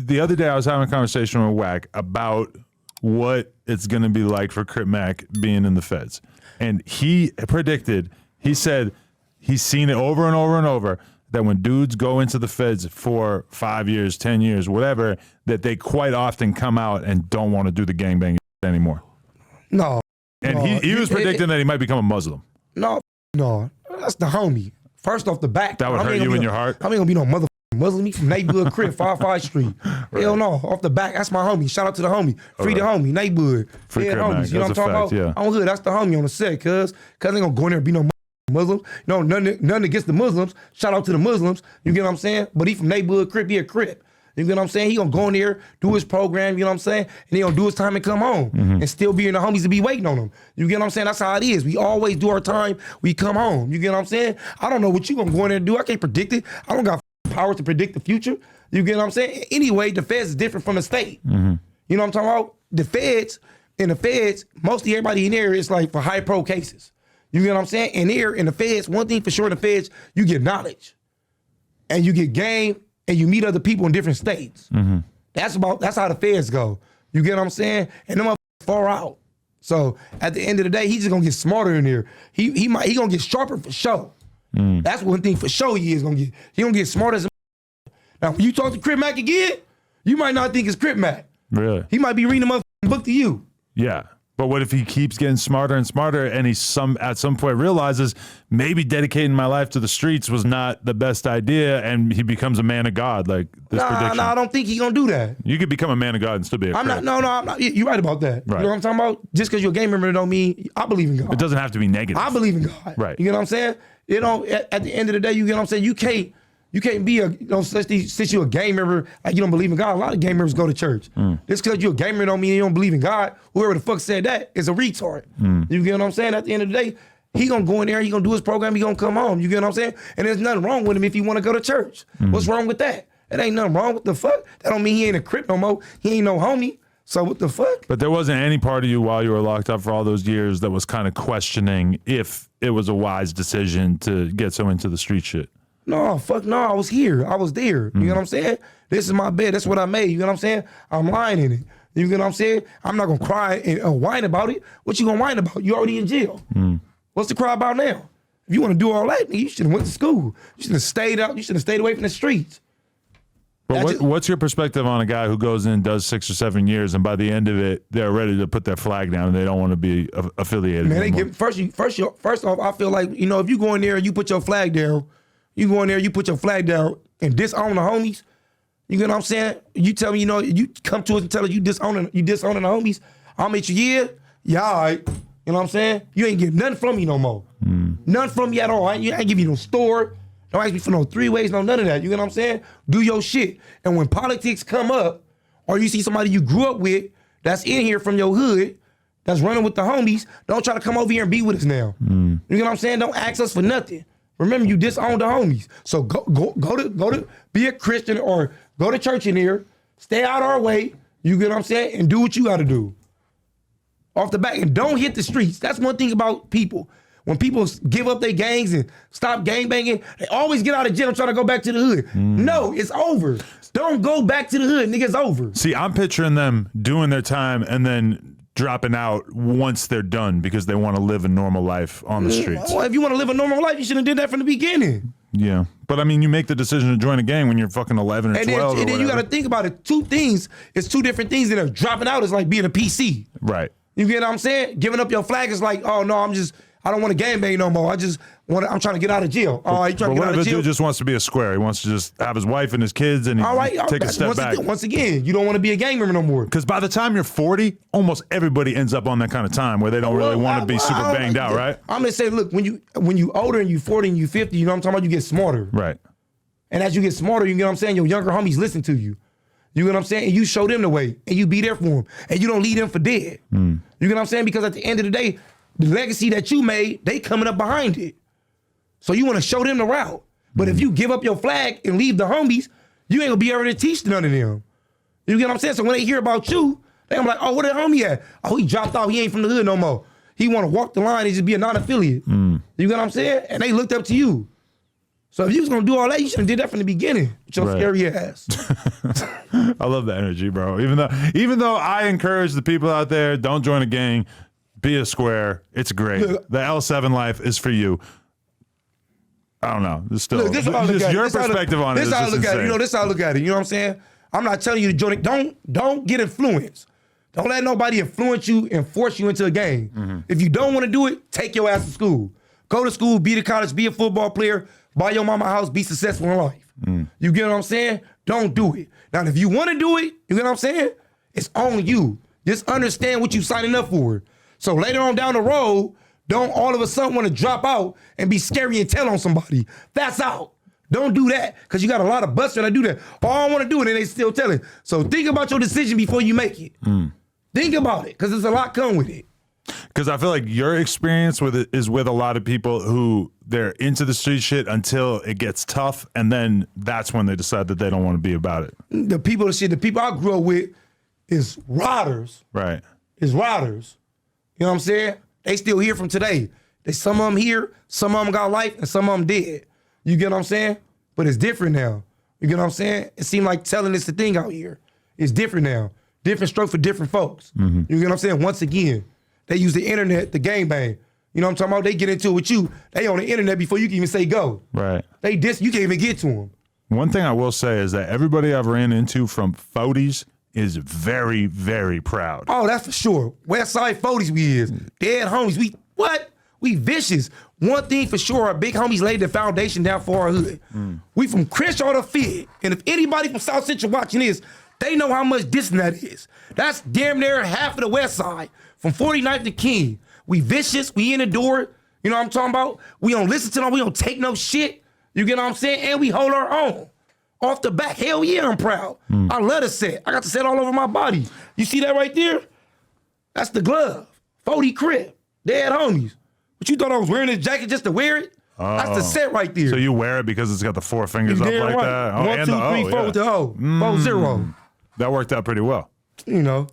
the other day I was having a conversation with Wack about what it's going to be like for Crip Mac being in the feds. And he predicted, he said he's seen it over and over and over, that when dudes go into the feds for 5 years, 10 years, whatever, that they quite often come out and don't want to do the gangbang anymore. No. And he was predicting that he might become a Muslim. No, that's the homie. First off the back. That would hurt you in your heart? I ain't gonna be no motherfucking Muslim. He from neighborhood Crip, 55 Street. Right. Hell no. Off the back, that's my homie. Shout out to the homie. Free the homie, neighborhood. Free Crip homies. Mac. You know what I'm talking about? I'm hood. That's the homie on the set, cuz ain't gonna go in there and be no Muslim. No, nothing against the Muslims. Shout out to the Muslims. You get what I'm saying? But he from neighborhood Crip, he a Crip. You get what I'm saying? He gonna go in there, do his program, you know what I'm saying? And he gonna do his time and come home. And still be in the homies to be waiting on him. You get what I'm saying? That's how it is. We always do our time, we come home. You get what I'm saying? I don't know what you gonna go in there and do. I can't predict it. I don't got power to predict the future. You get what I'm saying? Anyway, the feds is different from the state. You know what I'm talking about? The feds, mostly everybody in there is like for high pro cases. You get what I'm saying? And here in the feds, one thing for sure in the feds, you get knowledge. And you get game, and you meet other people in different states. That's how the feds go. You get what I'm saying? And them motherfuckers far out. So at the end of the day, he's just gonna get smarter in here. He gonna get sharper for sure. That's one thing for sure he is gonna get. He gonna get smarter as a Now when you talk to Crip Mac again, you might not think it's Crip Mac. Really? He might be reading a motherfucking book to you. Yeah. But what if he keeps getting smarter and smarter and he at some point realizes maybe dedicating my life to the streets was not the best idea and he becomes a man of God like this prediction? No, I don't think he's gonna do that. You could become a man of God and still be a I'm not. You're right about that. Right. You know what I'm talking about? Just because you're a gang member don't mean I believe in God. It doesn't have to be negative. I believe in God. Right. You get what I'm saying? You know, at the end of the day, you get what I'm saying? You can't be since you're a gang member, like you don't believe in God. A lot of gang members go to church. Just because you're a gang member don't mean you don't believe in God. Whoever the fuck said that is a retard. You get what I'm saying? At the end of the day, he gonna go in there, he gonna do his program, he gonna come home. You get what I'm saying? And there's nothing wrong with him if he wanna go to church. What's wrong with that? It ain't nothing wrong with the fuck. That don't mean he ain't a Crip no more. He ain't no homie. So what the fuck? But there wasn't any part of you while you were locked up for all those years that was kind of questioning if it was a wise decision to get so into the street shit. No, fuck no, I was here. I was there. You get what I'm saying? This is my bed. That's what I made. You get what I'm saying? I'm lying in it. You get what I'm saying? I'm not gonna cry and whine about it. What you gonna whine about? You already in jail. What's to cry about now? If you wanna do all that, you should have went to school. You should have stayed out. You should have stayed away from the streets. But what's your perspective on a guy who goes in and does 6 or 7 years and by the end of it, they're ready to put their flag down and they don't want to be affiliated anymore? First off, I feel like, you know, if you go in there and you put your flag down, and disown the homies, you get what I'm saying? You tell me, you know, you come to us and tell us you disowning the homies, I'll meet you, yeah, all right. You know what I'm saying? You ain't getting nothing from me no more. Nothing from me at all. I ain't give you no store. Don't ask me for no 3-ways, no none of that. You get what I'm saying? Do your shit. And when politics come up, or you see somebody you grew up with that's in here from your hood, that's running with the homies, don't try to come over here and be with us now. You get what I'm saying? Don't ask us for nothing. Remember, you disowned the homies. So go to be a Christian or go to church in here, stay out our way, you get what I'm saying, and do what you gotta do. Off the back, and don't hit the streets. That's one thing about people. When people give up their gangs and stop gangbanging, they always get out of jail and try to go back to the hood. No, it's over. Don't go back to the hood, nigga, it's over. See, I'm picturing them doing their time and then dropping out once they're done because they want to live a normal life on the streets. Well, if you want to live a normal life, you should have did that from the beginning. Yeah, but I mean, you make the decision to join a gang when you're fucking 11 or 12 and then you got to think about it. Two things. It's two different things. And dropping out is like being a PC. Right. You get what I'm saying? Giving up your flag is like, oh no, I don't want to gangbang no more. I'm trying to get out of jail. All right, you trying to get out of jail? Dude just wants to be a square. He wants to just have his wife and his kids and take a step back. Once again, you don't want to be a gang member no more. Because by the time you're 40, almost everybody ends up on that kind of time where they don't really want to be super banged out, right? I'm gonna say, look, when you older and you 40 and you 50, you know what I'm talking about? You get smarter. Right. And as you get smarter, you get what I'm saying? Your younger homies listen to you. You get what I'm saying? And you show them the way, and you be there for them, and you don't leave them for dead. You get what I'm saying? Because at the end of the day, the legacy that you made, they coming up behind it. So you want to show them the route. But if you give up your flag and leave the homies, you ain't gonna be able to teach none of them. You get what I'm saying? So when they hear about you, they gonna be like, oh, where that homie at? Oh, he dropped off. He ain't from the hood no more. He want to walk the line and just be a non-affiliate. You get what I'm saying? And they looked up to you. So if you was gonna do all that, you should have did that from the beginning with your Right. scary ass. I love the energy, bro. Even though I encourage the people out there, don't join a gang, be a square. It's great. Look. The L7 life is for you. I don't know. It's still Look, this how I look just at it. your This how I look- perspective on it This is how I just look at it. insane. This how I look at it. You know what I'm saying? I'm not telling you to join it. Don't get influenced. Don't let nobody influence you and force you into a game. Mm-hmm. If you don't want to do it, take your ass to school. Go to school, be to college, be a football player, buy your mama a house, be successful in life. Mm. You get what I'm saying? Don't do it. Now, if you want to do it, you get what I'm saying? It's on you. Just understand what you signing up for. So later on down the road, don't all of a sudden want to drop out and be scary and tell on somebody. That's out. Don't do that, because you got a lot of busters that do that. Oh, I don't want to do it, and they still telling. So think about your decision before you make it. Think about it, because there's a lot come with it. Because I feel like your experience with it is with a lot of people who they're into the street shit until it gets tough, and then that's when they decide that they don't want to be about it. The people I grew up with is riders. Right. Is riders. You know what I'm saying? They still here from today. Some of them here, some of them got life, and some of them dead. You get what I'm saying? But it's different now. You get what I'm saying? It seemed like telling is the thing out here. It's different now. Different stroke for different folks. You get what I'm saying? Once again, they use the internet, the gang bang. You know what I'm talking about? They get into it with you. They on the internet before you can even say go. Right. You can't even get to them. One thing I will say is that everybody I've ran into from Fodies is very, very proud. Oh, that's for sure. West Side 40s we is. Dead homies. We vicious. One thing for sure, our big homies laid the foundation down for our hood. We from Crenshaw to Fit. And if anybody from South Central watching this, they know how much distance that is. That's damn near half of the West Side. From 49th to King. We vicious. We in the door. You know what I'm talking about? We don't listen to them. We don't take no shit. You get what I'm saying? And we hold our own. Off the back, hell yeah, I'm proud. I love the set. I got the set all over my body. You see that right there? That's the glove. 40 Crip. Dead homies. But you thought I was wearing this jacket just to wear it? That's the set right there. So you wear it because it's got the 4 fingers up Damn like right. that? Oh, 1, and 2, the 3, O, 4 yeah. with the O. 4-0. That worked out pretty well. You know.